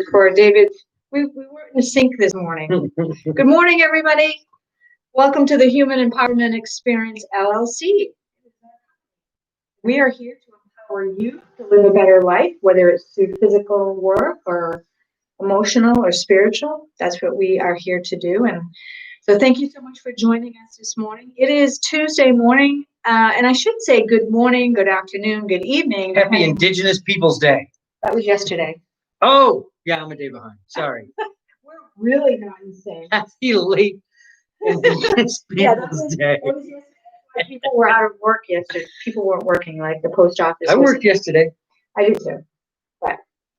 For David, we weren't in sync this morning. Good morning, everybody. Welcome to the Human Empowerment Experience, LLC. We are here to empower you to live a better life, whether it's through physical work or emotional or spiritual. That's what we are here to do. And so thank you so much for joining us this morning. It is Tuesday morning, and I should say good morning, good afternoon, good evening. Happy Indigenous Peoples Day. That was yesterday. Oh, yeah, I'm a day behind. Sorry. We're really not in sync. Happy late Indigenous Peoples Day. That was yesterday. People were out of work yesterday. People weren't working, like the post office. I worked yesterday. I did too. But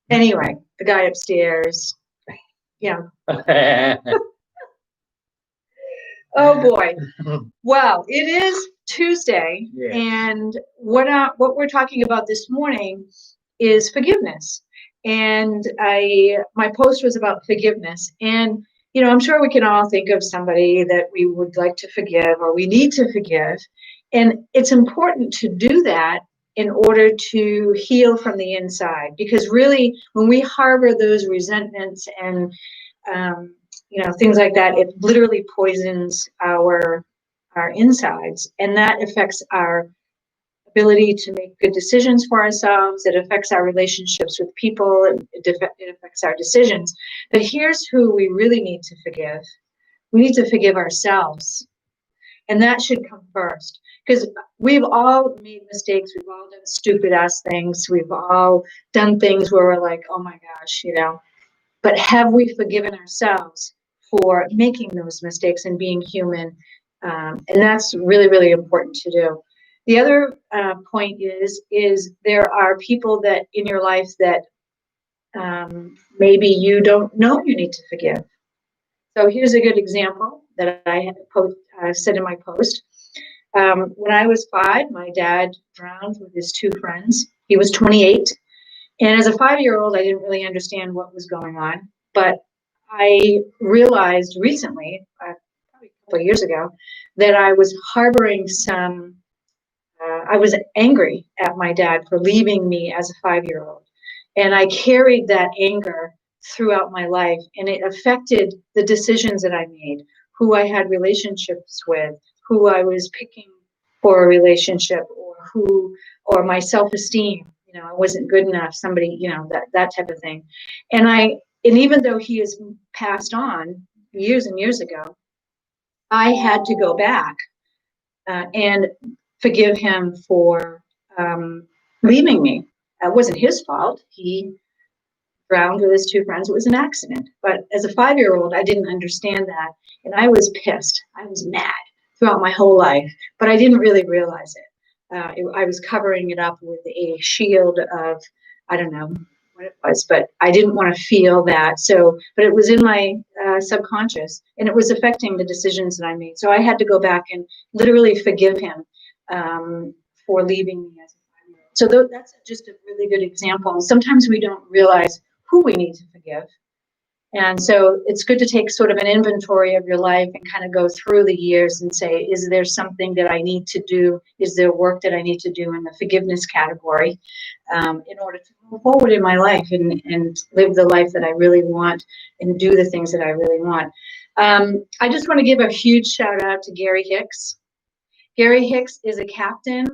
anyway, the guy upstairs, yeah. Oh boy. Well, it is Tuesday, yeah. And what we're talking about this morning is forgiveness. And my post was about forgiveness. And I'm sure we can all think of somebody that we would like to forgive or we need to forgive. And it's important to do that in order to heal from the inside. Because really, when we harbor those resentments and things like that, it literally poisons our insides, and that affects our ability to make good decisions for ourselves. It affects our relationships with people. It affects our decisions. But here's who we really need to forgive. We need to forgive ourselves, and that should come first, because we've all made mistakes. We've all done stupid ass things. We've all done things where we're like, oh my gosh, but have we forgiven ourselves for making those mistakes and being human? And that's really, really important to do. The other point is there are people that in your life that maybe you don't know you need to forgive. So here's a good example that I had said in my post. When I was 5, my dad drowned with his 2 friends. He was 28. And as a 5-year-old, I didn't really understand what was going on. But I realized recently, probably a couple of years ago, that I was harboring I was angry at my dad for leaving me as a 5-year-old. And I carried that anger throughout my life, and it affected the decisions that I made, who I had relationships with, who I was picking for a relationship, or my self-esteem. I wasn't good enough, somebody, that type of thing. And even though he has passed on years and years ago, I had to go back and forgive him for leaving me. It wasn't his fault. He drowned with his 2 friends. It was an accident. But as a 5-year-old, I didn't understand that. And I was pissed. I was mad throughout my whole life, but I didn't really realize it. I was covering it up with a shield of, I don't know what it was, but I didn't want to feel that. But it was in my subconscious, and it was affecting the decisions that I made. So I had to go back and literally forgive him for leaving me as a 5-year-old. So that's just a really good example. Sometimes we don't realize who we need to forgive. And so it's good to take sort of an inventory of your life and kind of go through the years and say, is there something that I need to do? Is there work that I need to do in the forgiveness category in order to move forward in my life and live the life that I really want and do the things that I really want? I just want to give a huge shout out to Gary Hicks. Gary Hicks is a captain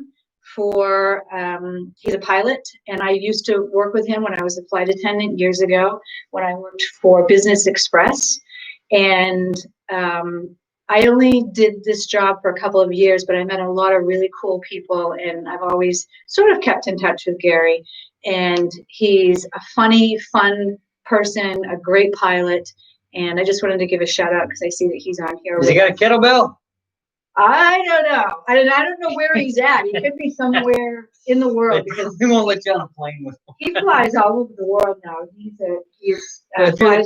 he's a pilot, and I used to work with him when I was a flight attendant years ago when I worked for Business Express. And I only did this job for a couple of years, but I met a lot of really cool people, and I've always sort of kept in touch with Gary. And he's a funny, fun person, a great pilot, and I just wanted to give a shout out because I see that he's on here. Has he got a kettlebell? I don't know. I don't know where he's at. He could be somewhere in the world because he won't let you on a plane with him. He flies all over the world now. He's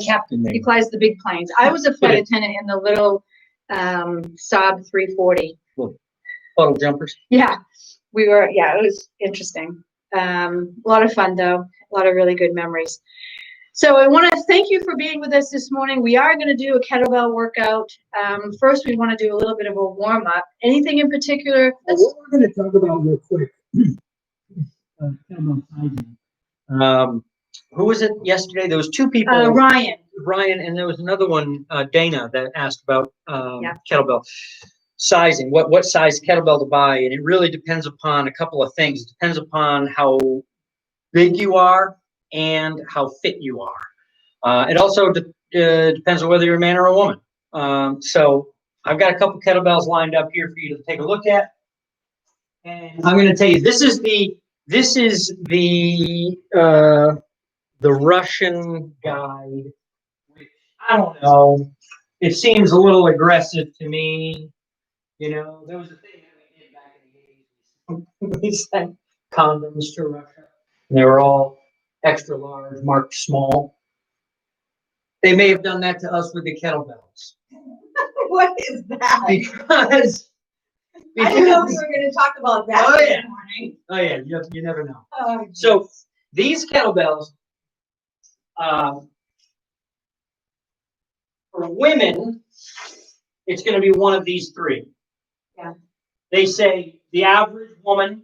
captain. He flies the big planes. I was a flight attendant in the little Saab 340. Puddle jumpers. Yeah, we were. Yeah, it was interesting. A lot of fun though. A lot of really good memories. So I want to thank you for being with us this morning. We are going to do a kettlebell workout. First, we want to do a little bit of a warm-up. Anything in particular? What we're going to talk about real quick, kettlebell sizing. who was it yesterday? There was two people. Ryan, and there was another one, Dana, that asked about kettlebell sizing. What size kettlebell to buy, and it really depends upon a couple of things. It depends upon how big you are and how fit you are. It also depends on whether you're a man or a woman. So I've got a couple kettlebells lined up here for you to take a look at, and I'm going to tell you this is the Russian guide. Which, I don't know. It seems a little aggressive to me. You know, there was a thing that we did back in the 80s. We sent condoms to Russia. And they were all extra large, marked small. They may have done that to us with the kettlebells. What is that? Because I didn't know we were going to talk about that this morning. Oh, yeah. You never know. Oh, so these kettlebells, for women, it's going to be one of these three. Yeah. They say the average woman,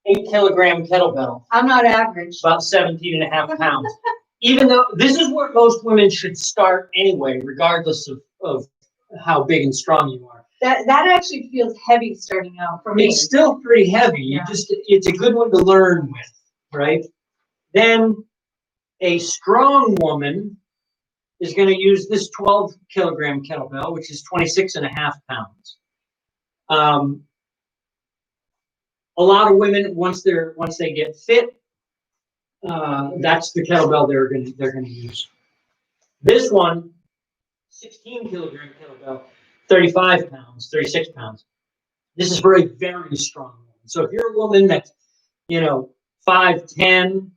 8-kilogram kettlebell. I'm not average. About 17.5 pounds. Even though this is where most women should start anyway, regardless of how big and strong you are. That actually feels heavy starting out for me. It's still pretty heavy. Yeah. It's a good one to learn with, right? Then a strong woman is going to use this 12-kilogram kettlebell, which is 26.5 pounds. A lot of women, once they get fit, that's the kettlebell they're going to use. This one, 16-kilogram kettlebell, 35 pounds, 36 pounds. This is for a very strong woman. So if you're a woman that's 5'10"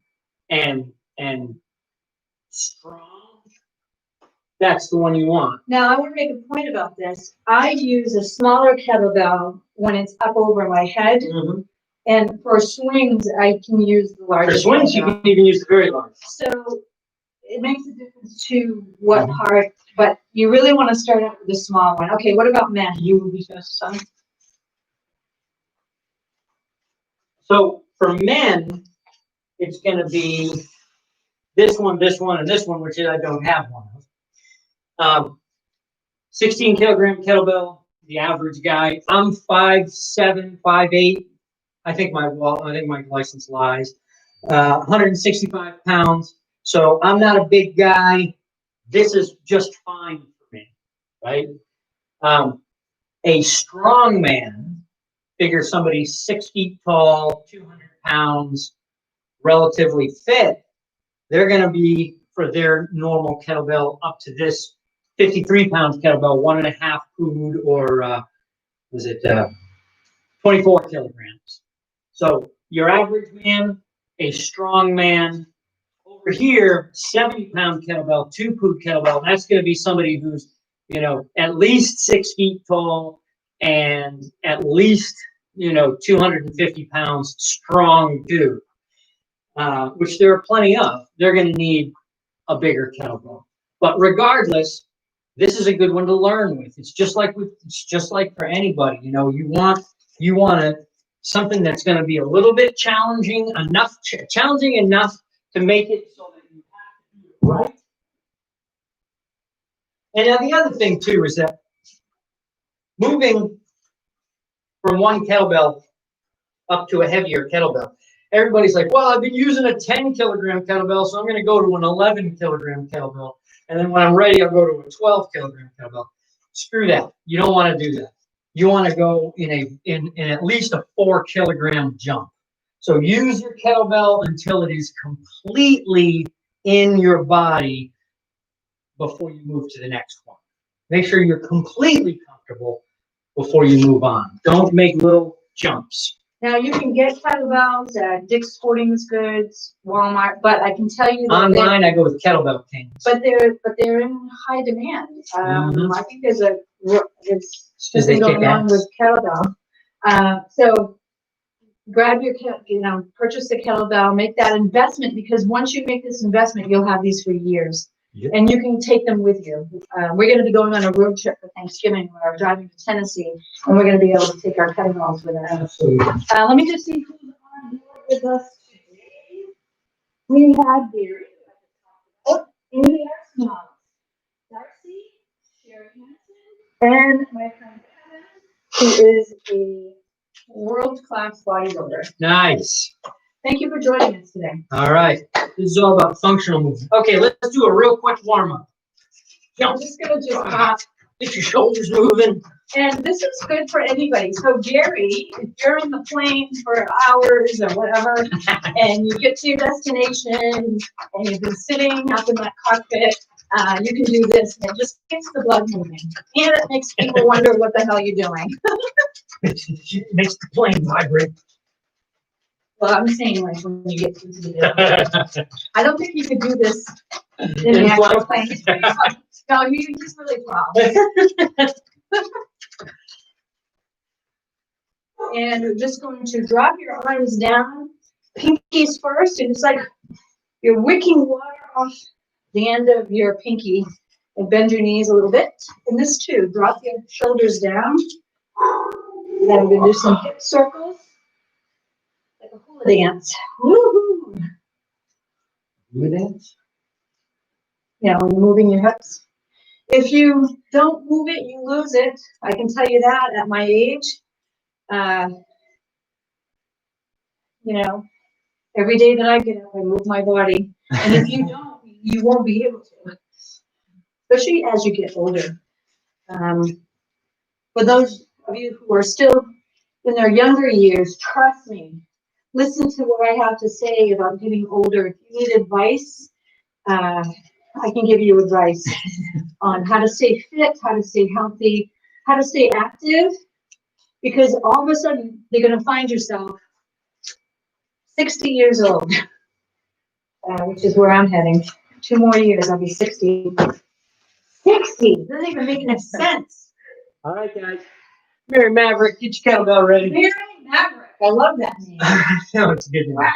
and strong, that's the one you want. Now I want to make a point about this. I use a smaller kettlebell when it's up over my head. Mm-hmm. And for swings, I can use the larger. For swings, you can even use the very large. So it makes a difference to what part, but you really want to start out with the small one. Okay, what about men? You would be supposed to start. So for men, it's going to be this one, and this one, which I don't have one of. 16-kilogram kettlebell, the average guy. I'm 5'7", 5'8". I think my license lies. 165 pounds. So I'm not a big guy. This is just fine for me, right? A strong man, figure somebody 6 feet tall, 200 pounds, relatively fit. They're going to be, for their normal kettlebell, up to this 53-pound kettlebell, 1.5 pood, or 24 kilograms. So your average man, a strong man. Over here, 70-pound kettlebell, 2 pood kettlebell. That's going to be somebody who's, at least 6 feet tall and at least, 250 pounds strong dude, which there are plenty of. They're going to need a bigger kettlebell. But regardless, this is a good one to learn with. It's just like for anybody. You want something that's going to be a little bit challenging enough to make it so that you have to do it right. And now the other thing too is that moving from one kettlebell up to a heavier kettlebell, everybody's like, well, I've been using a 10-kilogram kettlebell, so I'm going to go to an 11-kilogram kettlebell. And then when I'm ready, I'll go to a 12-kilogram kettlebell. Screw that. You don't want to do that. You want to go in at least a 4-kilogram jump. So use your kettlebell until it is completely in your body before you move to the next one. Make sure you're completely comfortable before you move on. Don't make little jumps. Now you can get kettlebells at Dick's Sporting Goods, Walmart, but I can tell you that online I go with Kettlebell Kings. But they're in high demand. I think there's something going on with kettlebell. So grab your purchase the kettlebell, make that investment, because once you make this investment, you'll have these for years. Yep. And you can take them with you. We're going to be going on a road trip for Thanksgiving. We're driving to Tennessee, and we're going to be able to take our kettlebells with us. Absolutely. Let me just see who's on here with us today. We had Gary, Amy Arsenal, Darcy, Sherry Hansen, and my friend Kevin, who is a world-class bodybuilder. Nice. Thank you for joining us today. All right. This is all about functional movement. Okay, let's do a real quick warm-up. I'm just gonna hop. Get your shoulders moving. And this is good for anybody. So Gary, if you're in the plane for hours or whatever, and you get to your destination and you've been sitting up in that cockpit, you can do this, and it just gets the blood moving. And it makes people wonder what the hell you're doing. It makes the plane vibrate. Well, I'm saying like when you get into the I don't think you could do this in the actual plane. It's pretty fun. No, you just really wow. And we're just going to drop your arms down, pinkies first, and it's like you're wicking water off the end of your pinky, and bend your knees a little bit. And this too, drop your shoulders down. Then we're gonna do some hip circles, like a hula dance. Woohoo! Hula dance? You know, when you're moving your hips. If you don't move it, you lose it. I can tell you that at my age. You know, every day that I get up, I move my body. And if you don't, you won't be able to, especially as you get older. For those of you who are still in their younger years, trust me, listen to what I have to say about getting older. If you need advice, I can give you advice on how to stay fit, how to stay healthy, how to stay active, because all of a sudden you're going to find yourself 60 years old, which is where I'm heading. 2 more years, I'll be 60. 60! Doesn't even make any sense. All right, guys. Mary Maverick, get your kettlebell ready. Mary Maverick. I love that name. No, it's a good name. Wow.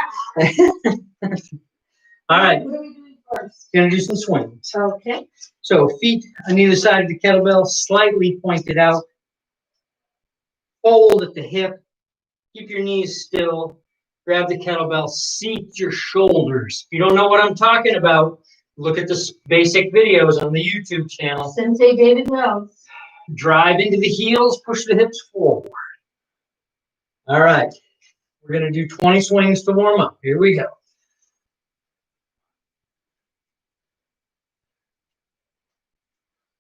All right. What are we doing first? Gonna do some swings. Okay. So feet on either side of the kettlebell, slightly pointed out. Fold at the hip. Keep your knees still. Grab the kettlebell. Seat your shoulders. If you don't know what I'm talking about, look at the basic videos on the YouTube channel. Sensei David Wells. Drive into the heels. Push the hips forward. All right. We're going to do 20 swings to warm up. Here we go.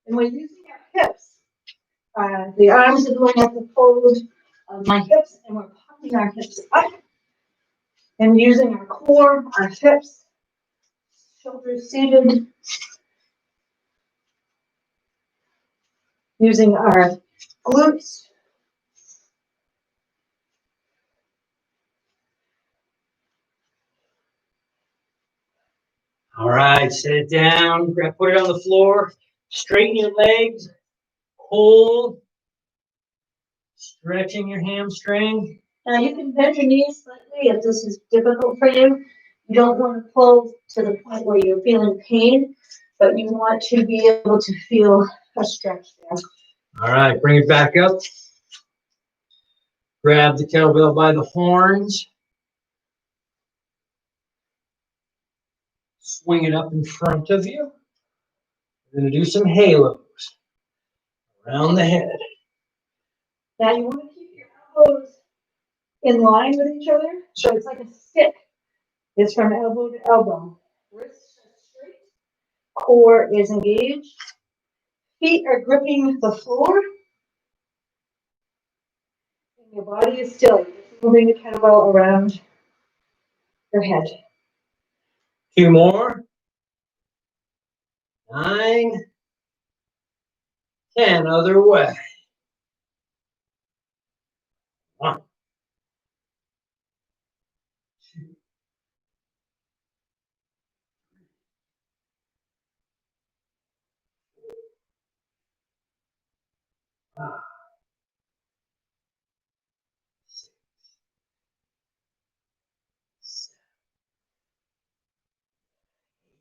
And we're using our hips. The arms are going at the fold of my hips, and we're popping our hips up. And using our core, our hips, shoulders seated. Using our glutes. All right, set it down. Put it on the floor. Straighten your legs. Hold. Stretching your hamstring. Now you can bend your knees slightly if this is difficult for you. You don't want to pull to the point where you're feeling pain, but you want to be able to feel a stretch there. All right, bring it back up. Grab the kettlebell by the horns. Swing it up in front of you. We're going to do some halos around the head. Now you want to keep your elbows in line with each other, so it's like a stick. It's from elbow to elbow. Wrists are straight. Core is engaged. Feet are gripping the floor. And your body is still. You're moving the kettlebell around your head. 2 more. 9. 10. Other way. 1. 2. 5. 6. 7.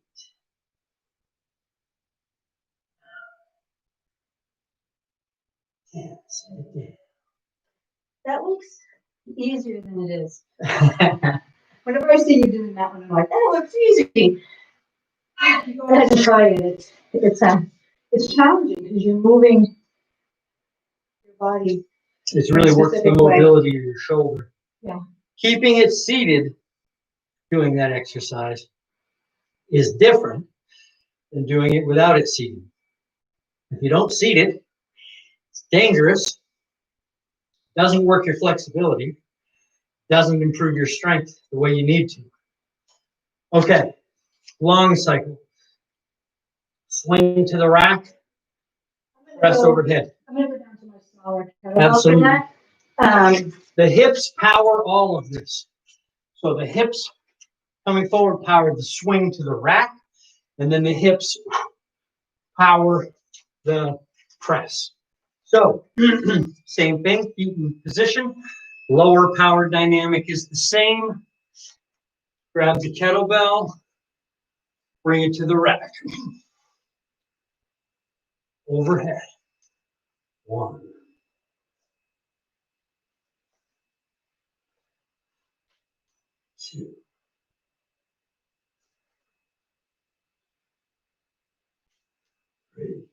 8. 9. 10. Set it down. That looks easier than it is. Whenever I see you doing that one, I'm like, oh, it's easy. Go ahead and try it. It's challenging because you're moving your body. It's really works the mobility of your shoulder. Yeah. Keeping it seated, doing that exercise, is different than doing it without it seated. If you don't seat it, it's dangerous, doesn't work your flexibility, doesn't improve your strength the way you need to. Okay, long cycle. Swing to the rack, press overhead. I'm going to go down to my smaller kettlebell. Absolutely. The hips power all of this. So the hips coming forward power the swing to the rack, and then the hips power the press. So, same thing, feet in position. Lower power dynamic is the same. Grab the kettlebell, bring it to the rack. Overhead. 1, 2, 3.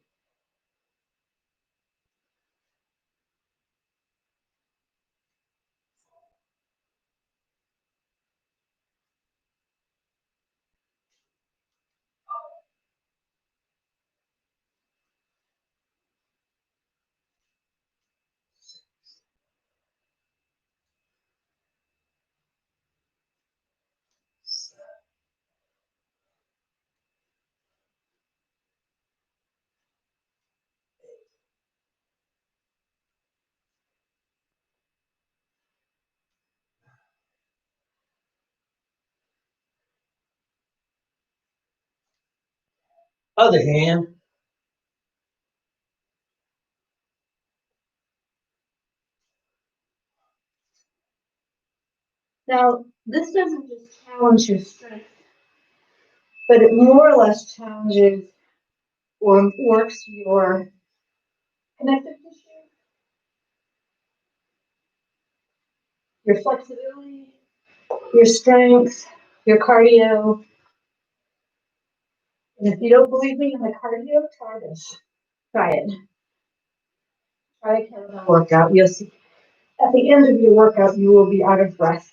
Other hand. Now, this doesn't just challenge your strength, but it more or less challenges or works your connective tissue, your flexibility, your strength, your cardio. And if you don't believe me in the cardio, try this. Try it. Try a kettlebell workout. You'll see. At the end of your workout, you will be out of breath.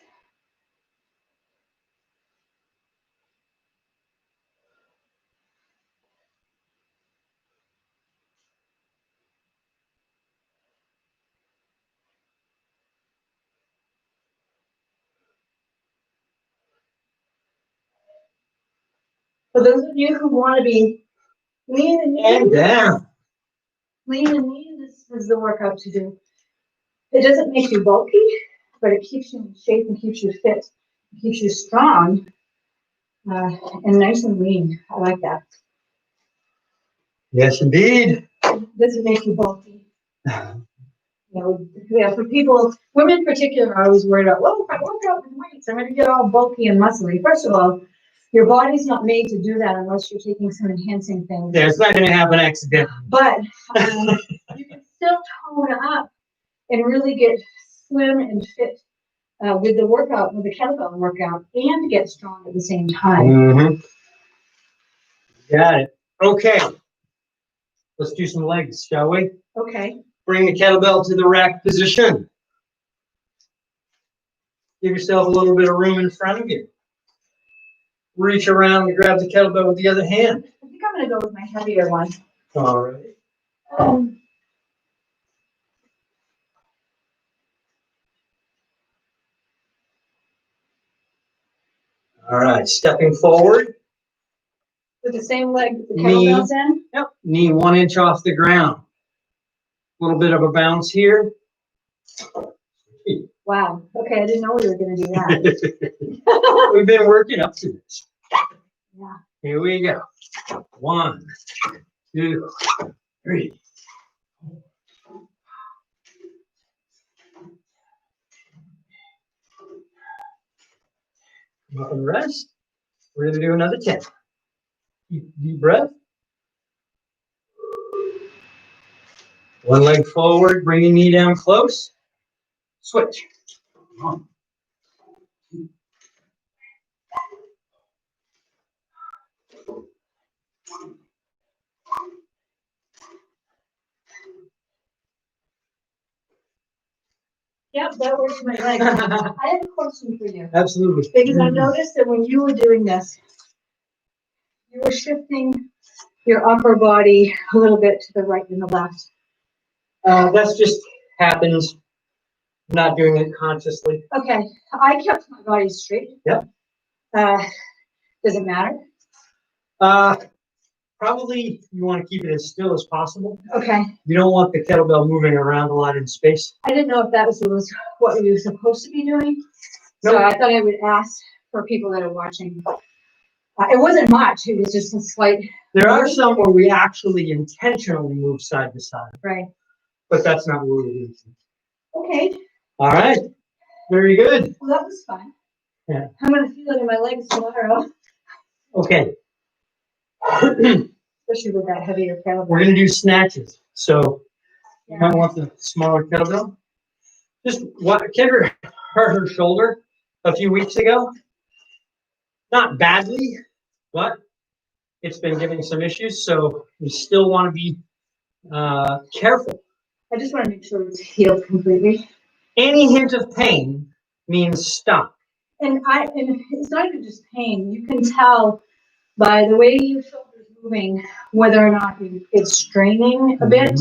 For those of you who want to be lean and mean, this is the workout to do. It doesn't make you bulky, but it keeps you in shape and keeps you fit, it keeps you strong, and nice and lean. I like that. Yes, indeed. It doesn't make you bulky. For people, women in particular, are always worried about, well, if I work out with weights, I'm going to get all bulky and muscly. First of all, your body's not made to do that unless you're taking some enhancing things. Yeah, it's not going to happen accidentally. But you can still tone up and really get slim and fit with the workout, with the kettlebell workout, and get strong at the same time. Mm-hmm. Got it. Okay. Let's do some legs, shall we? Okay. Bring the kettlebell to the rack position. Give yourself a little bit of room in front of you. Reach around and grab the kettlebell with the other hand. I think I'm going to go with my heavier one. All right. All right, stepping forward. With the same leg that the kettlebell's in? Yep, knee 1 inch off the ground. A little bit of a bounce here. Wow, okay, I didn't know we were going to do that. We've been working up to this. Yeah. Here we go. 1, 2, 3. Come up and rest. We're going to do another 10. Deep breath. One leg forward, bring your knee down close. Switch. 1, 2, Yep, that works for my legs. I have a question for you. Absolutely. Because I noticed that when you were doing this, you were shifting your upper body a little bit to the right and the left. That's just happens. Not doing it consciously. Okay, I kept my body straight. Yep. Does it matter? Probably you want to keep it as still as possible. Okay. You don't want the kettlebell moving around a lot in space. I didn't know if that was what we were supposed to be doing. So Nope. I thought I would ask for people that are watching. It wasn't much. It was just a slight. There are some where we actually intentionally move side to side. Right. But that's not what we're doing. Okay. All right. Very good. Well, that was fun. Yeah. I'm going to feel it in my legs tomorrow. Okay. Especially with that heavier kettlebell. We're going to do snatches. So you might want the smaller kettlebell. Just what Kendra hurt her shoulder a few weeks ago. Not badly, but it's been giving some issues. So we still want to be careful. I just want to make sure it's healed completely. Any hint of pain means stop. And it's not even just pain. You can tell by the way your shoulder's moving whether or not it's straining a bit.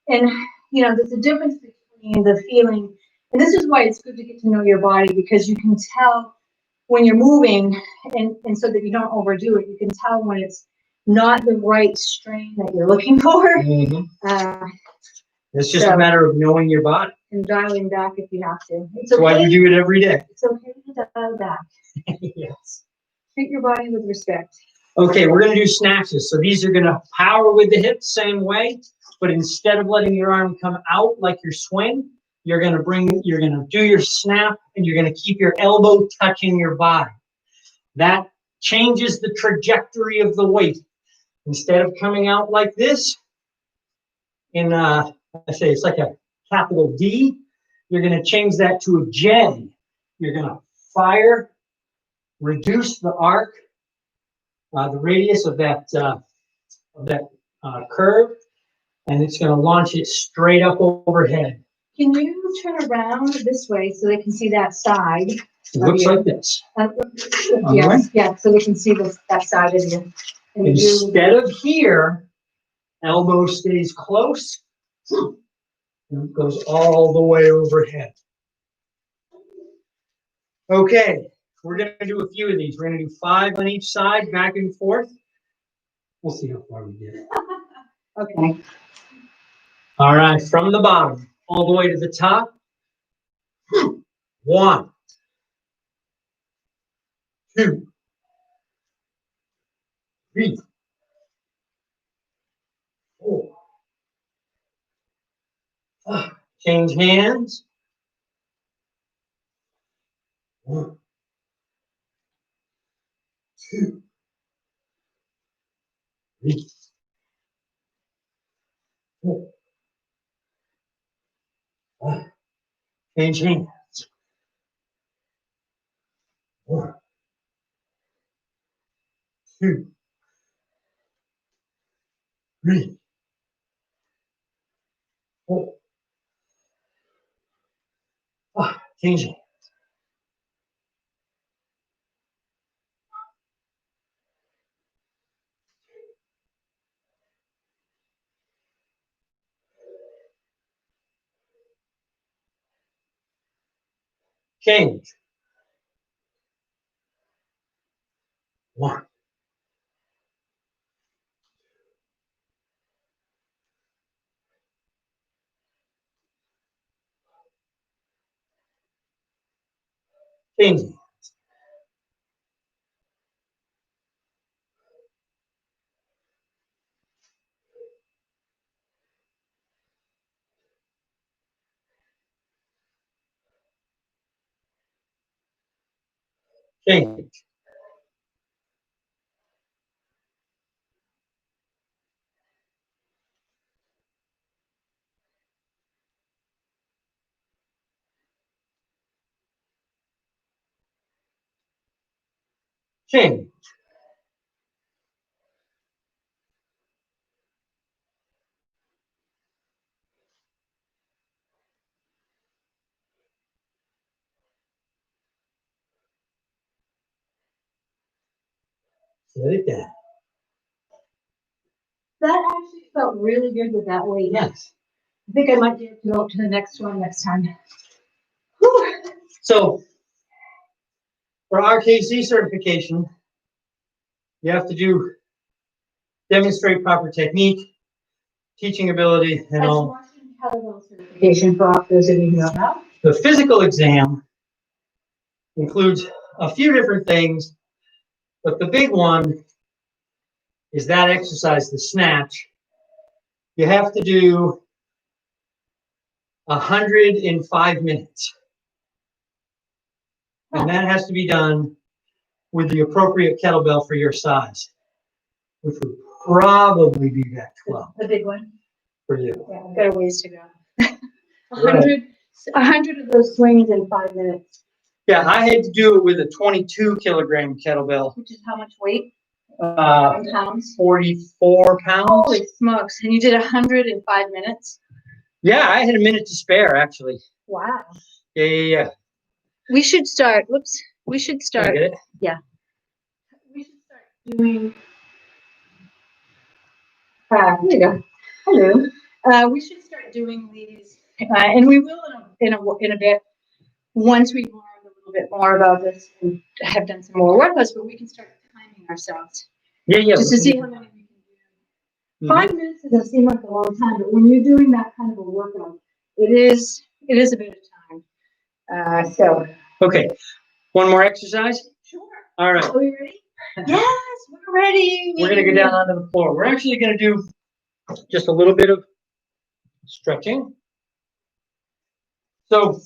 And there's a difference between the feeling, and this is why it's good to get to know your body, because you can tell when you're moving, and so that you don't overdo it. You can tell when it's not the right strain that you're looking for. It's just a matter of knowing your body. And dialing back if you have to. That's why we do it every day. It's okay to dial back. Yes. Treat your body with respect. Okay, we're going to do snatches. So these are going to power with the hips same way, but instead of letting your arm come out like your swing, you're going to do your snap, and you're going to keep your elbow touching your body. That changes the trajectory of the weight. Instead of coming out like this, it's like a capital D, you're going to change that to a J. You're going to fire, reduce the arc, the radius of that curve, and it's going to launch it straight up overhead. Can you turn around this way so they can see that side? It looks like this. Yeah, so they can see that side of you. Instead of here, elbow stays close, and it goes all the way overhead. Okay, we're going to do a few of these. We're going to do 5 on each side, back and forth. We'll see how far we get. Okay. All right, from the bottom all the way to the top. 1, 2, 3, 4, 5. Change hands. 1, 2, 3, 4, 5. Change hands. 1, 2, 3, 4, 5. Change hands. Change. 1, 2. Change hands. Change. Change. Set it down. That actually felt really good with that weight. Yes. I think I might be able to go up to the next one next time. Whew. So for RKC certification, you have to demonstrate proper technique, teaching ability, and all. Kettlebell certification for those of you who don't know. The physical exam includes a few different things, but the big one is that exercise, the snatch. You have to do 100 in 5 minutes. And that has to be done with the appropriate kettlebell for your size, which would probably be that 12 The big one. for you. Yeah, I've got a ways to go. 100 of those swings in 5 minutes. Yeah, I had to do it with a 22 kilogram kettlebell. Which is how much weight? In pounds? 44 pounds. Holy smokes. And you did 100 in 5 minutes? Yeah, I had a minute to spare, actually. Wow. Yeah. We should start. Whoops. We should start. Can I get it? Yeah. We should start doing. Here you go. Hello. We should start doing these, and we will in a bit. Once we've learned a little bit more about this and have done some more workouts, but we can start timing ourselves. Yeah. Just to see how many we can do. 5 minutes doesn't seem like a long time, but when you're doing that kind of a workout, it is a bit of time. Okay. One more exercise? Sure. All right. Are we ready? Yes, we're ready. We're going to go down onto the floor. We're actually going to do just a little bit of stretching. So,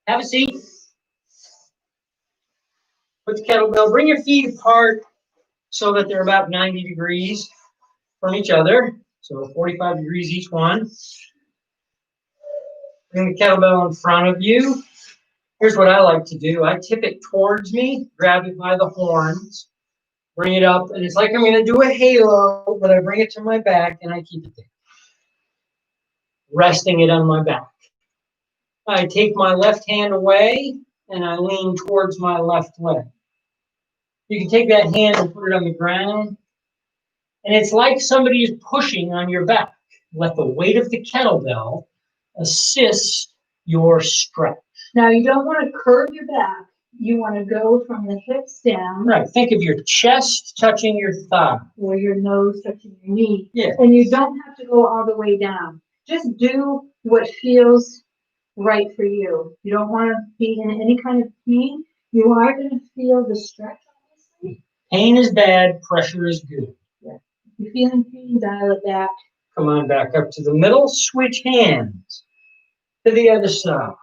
have a seat. Put the kettlebell, bring your feet apart so that they're about 90 degrees from each other. So 45 degrees each one. Bring the kettlebell in front of you. Here's what I like to do. I tip it towards me, grab it by the horns, bring it up, and it's like I'm going to do a halo, but I bring it to my back and I keep it there, resting it on my back. I take my left hand away and I lean towards my left leg. You can take that hand and put it on the ground, and it's like somebody is pushing on your back. Let the weight of the kettlebell assist your stretch. Now, you don't want to curve your back. You want to go from the hips down. Right. Think of your chest touching your thigh. Or your nose touching your knee. Yeah. And you don't have to go all the way down. Just do what feels right for you. You don't want to be in any kind of pain. You are going to feel the stretch, obviously. Pain is bad, pressure is good. Yeah. If you're feeling pain, dial it back. Come on back up to the middle. Switch hands to the other side.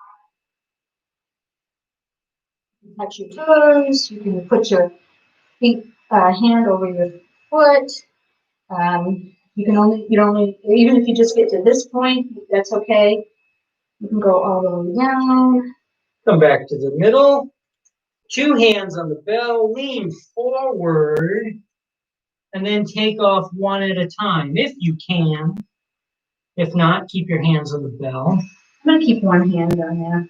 Touch your toes. You can put your hand over your foot. You only, even if you just get to this point, that's okay. You can go all the way down. Come back to the middle. 2 hands on the bell. Lean forward. And then take off one at a time, if you can. If not, keep your hands on the bell. I'm going to keep one hand on there.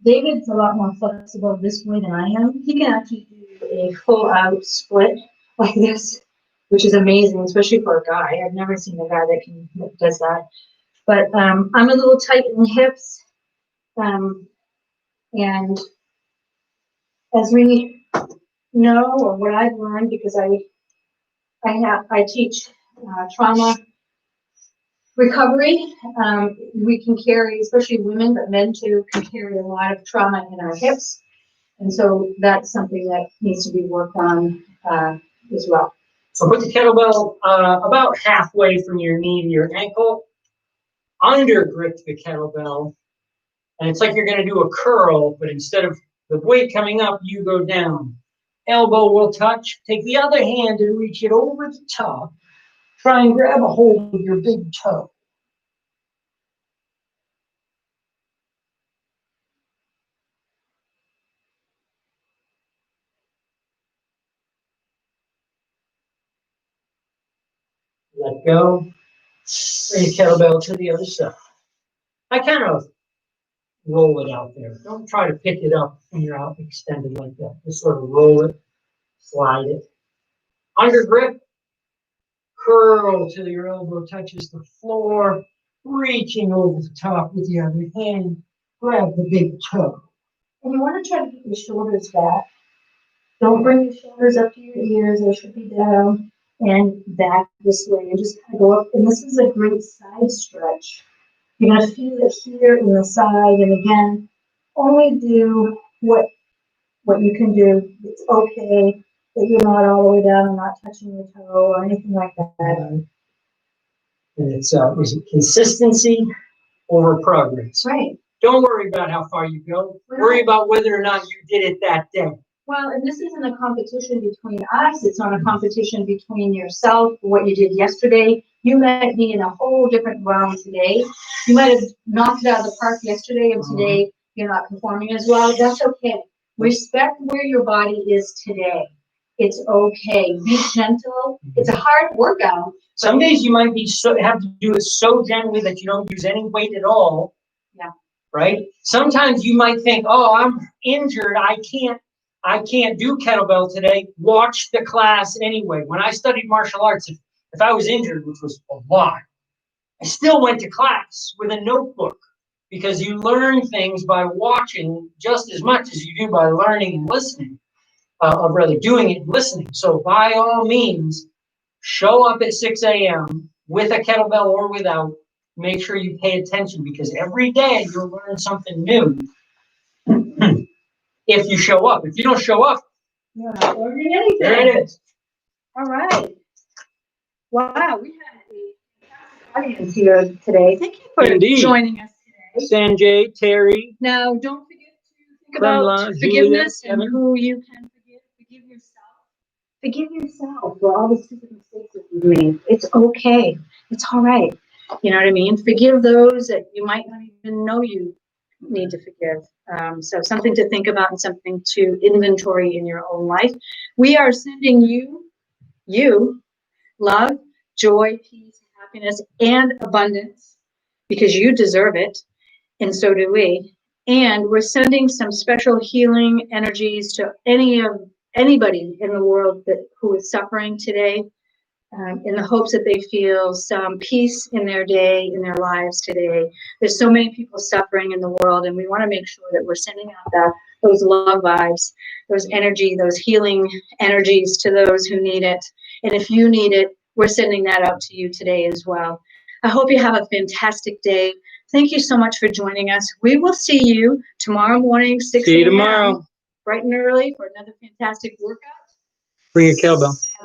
David's a lot more flexible this way than I am. He can actually do a full-out split like this, which is amazing, especially for a guy. I've never seen a guy that does that. But I'm a little tight in the hips, and as we know, or what I've learned, because I teach trauma recovery. We can carry, especially women, but men too, can carry a lot of trauma in our hips. And so that's something that needs to be worked on as well. So put the kettlebell about halfway from your knee to your ankle. Under grip the kettlebell. And it's like you're going to do a curl, but instead of the weight coming up, you go down. Elbow will touch. Take the other hand and reach it over the top. Try and grab a hold of your big toe. Let go. Bring the kettlebell to the other side. I kind of roll it out there. Don't try to pick it up when you're out extended like that. Just sort of roll it, slide it. Under grip, curl till your elbow touches the floor, reaching over the top with the other hand. Grab the big toe. And you want to try to get your shoulders back. Don't bring your shoulders up to your ears. They should be down and back this way. And just kind of go up. And this is a great side stretch. You're going to feel it here in the side. And again, only do what you can do. It's okay that you're not all the way down and not touching your toe or anything like that. And it's is it consistency over progress. Right. Don't worry about how far you go. Worry about whether or not you did it that day. Well, and this isn't a competition between us. It's not a competition between yourself, what you did yesterday. You might be in a whole different realm today. You might have knocked it out of the park yesterday, and today you're not performing as well. That's okay. Respect where your body is today. It's okay. Be gentle. It's a hard workout. Some days you might have to do it so gently that you don't use any weight at all. Yeah. Right? Sometimes you might think, oh, I'm injured. I can't do kettlebell today. Watch the class anyway. When I studied martial arts, if I was injured, which was a lot, I still went to class with a notebook because you learn things by watching just as much as you do by learning and listening, or rather doing it and listening. So by all means, show up at 6 a.m. with a kettlebell or without. Make sure you pay attention because every day you'll learn something new. If you show up. If you don't show up, you're not learning anything. There it is. All right. Wow, we had a audience here today. Thank you for joining us today. Sanjay, Terry. Now, don't forget to think about forgiveness and who you can forgive. Forgive yourself. Forgive yourself for all the stupid mistakes that you've made. It's okay. It's all right. You know what I mean? Forgive those that you might not even know you need to forgive. So something to think about and something to inventory in your own life. We are sending you love, joy, peace, happiness, and abundance because you deserve it, and so do we. And we're sending some special healing energies to anybody in the world who is suffering today, in the hopes that they feel some peace in their day, in their lives today. There's so many people suffering in the world, and we want to make sure that we're sending out those love vibes, those energy, those healing energies to those who need it. And if you need it, we're sending that out to you today as well. I hope you have a fantastic day. Thank you so much for joining us. We will see you tomorrow morning, 6 a.m. See you tomorrow. Bright and early for another fantastic workout. Bring your kettlebell.